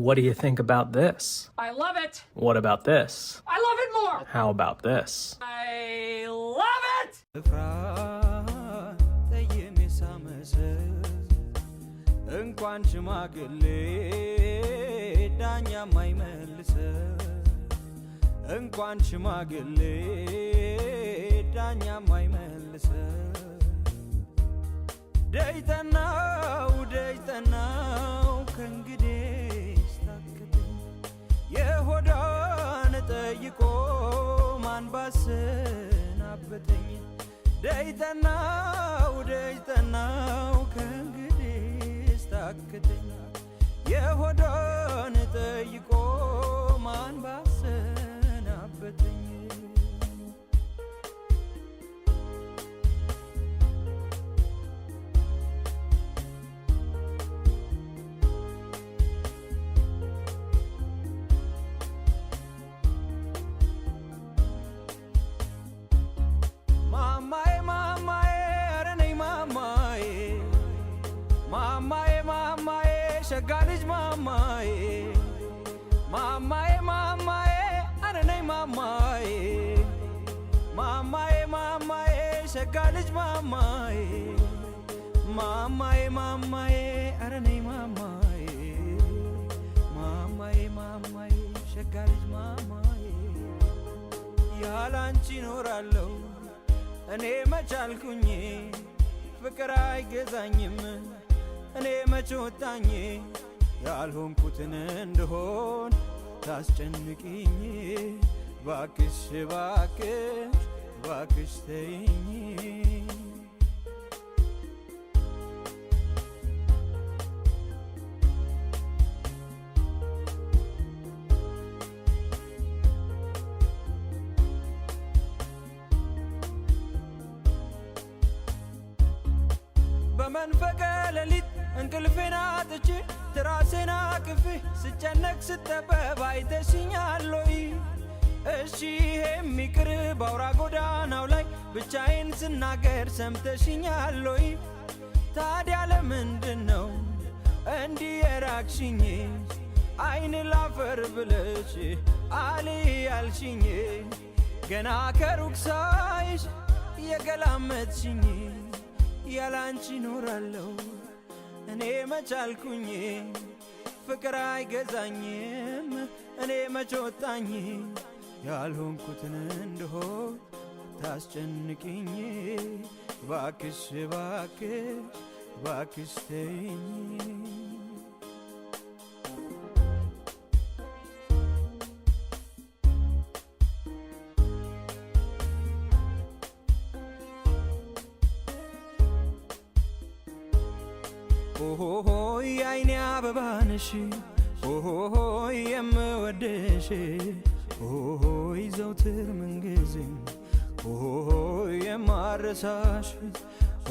What do you think about this? I love it. What about this? I love it more. How about this? I love it. እንኳን ሽማግሌ ዳኛ ማይመልሰ እንኳን ሽማግሌ ዳኛ ማይመልሰ ደይተናው ከእንግዲህ ስታክተኝ የሆዳን ጠይቆ ማን ባሰናበተኝ ደይተናው ከእንግዲህ ስታክተኝ የሆዳን ጠይቆ ማን ባሰናበተኝ ሸጋ ልጅ ማማዬ አረ ነይ ማማዬ ሸጋ ልጅ ማማዬ አረ ነይ ማማዬ ሸጋ ልጅ ማማዬ ያላንቺ ኖራለሁ እኔ መቻልኩኝ ፍቅር አይገዛኝም እኔ መች ወጣኝ ያልሆንኩትን እንደሆን ታስጨንቂኝ ባክሽ ተይኝ በመንፈቀ ሌሊት እንቅልፌን አጥቼ ትራሴን አቅፌ ስጨነቅ ስጠበብ አይተሽኛል ወይ? እሺ ይሄም ይቅር ባውራ ጎዳናው ላይ ብቻዬን ስናገር ሰምተሽኛል ወይ? ታዲያ ለምንድን ነው እንዲህ የራቅሽኝ? አይን ላፈር ብለሽ አሊ ያልሽኝ ገና ከሩቅ ሳይሽ የገላመጥሽኝ ያላንቺ ኖራለሁ እኔ መቻልኩኝ ፍቅር አይገዛኝም እኔ መች ወጣኝ ያልሆንኩትን እንደሆን ታስጨንቂኝ ባክሽ ተይኝ ኦሆሆይ አይኔ አበባነሽ ኦሆሆይ የምወደሽ ኦሆሆይ ዘውትር ምንጊዜም ኦሆሆይ የማረሳሽ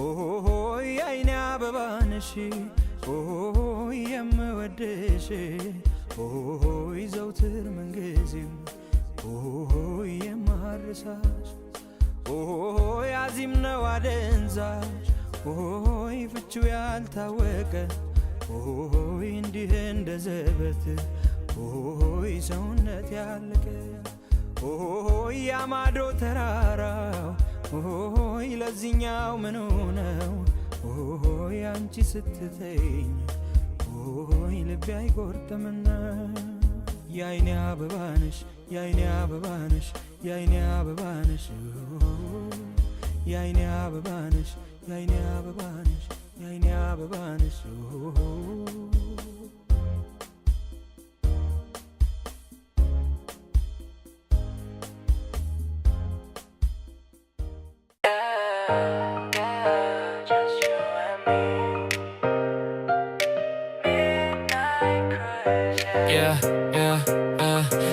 ኦሆሆይ አይኔ አበባነሽ ኦሆሆይ የምወደሽ ኦሆሆይ ዘውትር ምንጊዜም ኦሆሆይ የማረሳሽ ኦሆሆይ አዚም ነው አደንዛሽ ኦሆይ ፍቺው ያልታወቀ ኦሆይ እንዲህ እንደ ዘበት ኦሆይ ሰውነት ያለቀ ኦሆይ ያማዶ ተራራው ኦሆይ ለዚህኛው ምኑ ነው ኦሆይ አንቺ ስትተኝ ኦሆይ ልቤ አይቆርጥምና የአይኔ አበባነሽ የአይኔ አበባነሽ የአይኔ አበባነሽ የአይኔ አበባነሽ የአይኔ አበባነሽ የአይኔ አበባነሽ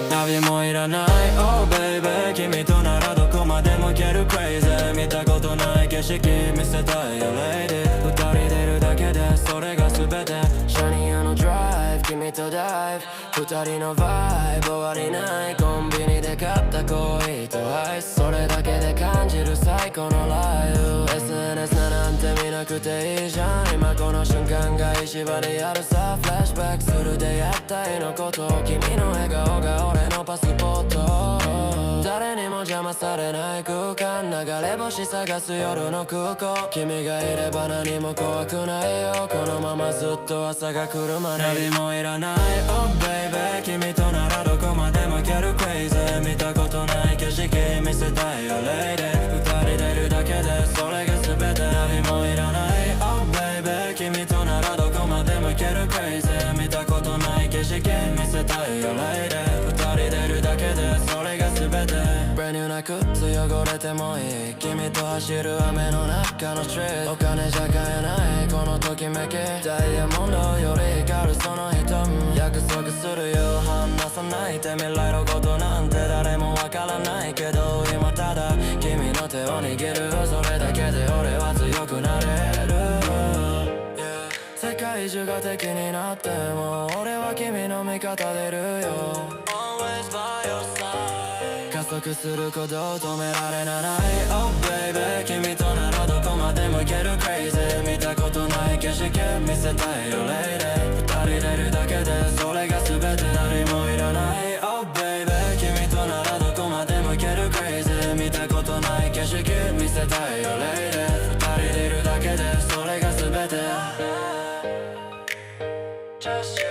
나비모 일어나이 oh baby君とならどこまでも行ける crazy 見たことない景色見せたいよ lady 二人出るだけでそれが全てシャニアのドライブ君とだライフ二人のバイブ終わりないコンビニで買ったコーヒーとアイスそれだけで感じる最高のライフ SNS なんて見なくていいじゃん今この瞬間が石場でやるさフラッシュバックする出会った日のこと君の笑顔が俺のパスポート誰にも邪魔されない空間流れ星探す夜の空港君がいれば何も怖くないよこのままずっと朝が来るまでナビもいらない Oh baby 君とならどこまでも行ける Crazy 見たことない景色見せたいよ Lady 二人でいるだけでそれが全てナビもいらない Oh baby 君とならどこまでも行ける Crazy 見たことない景色見せたいよ Lady 二人でいるだけでそれが全て Brand new な靴汚れてもいい君と走る雨の中のストリートお金じゃ買えないこのときめきダイヤモンドより光るその瞳約束するよ離さないて未来のことなんて誰もわからないけど今ただ君の手を握るそれだけで俺は強くなれる、yeah、世界中が敵になっても俺は君の味方でいるよ Always by your side加速することを止められない Oh baby 君とならどこまでも行ける Crazy 見たことない景色見せたいよ Lady 二人でいるだけでそれが全て何もいらない Oh baby 君とならどこまでも行ける Crazy 見たことない景色見せたいよ Lady 二人でいるだけでそれが全て Just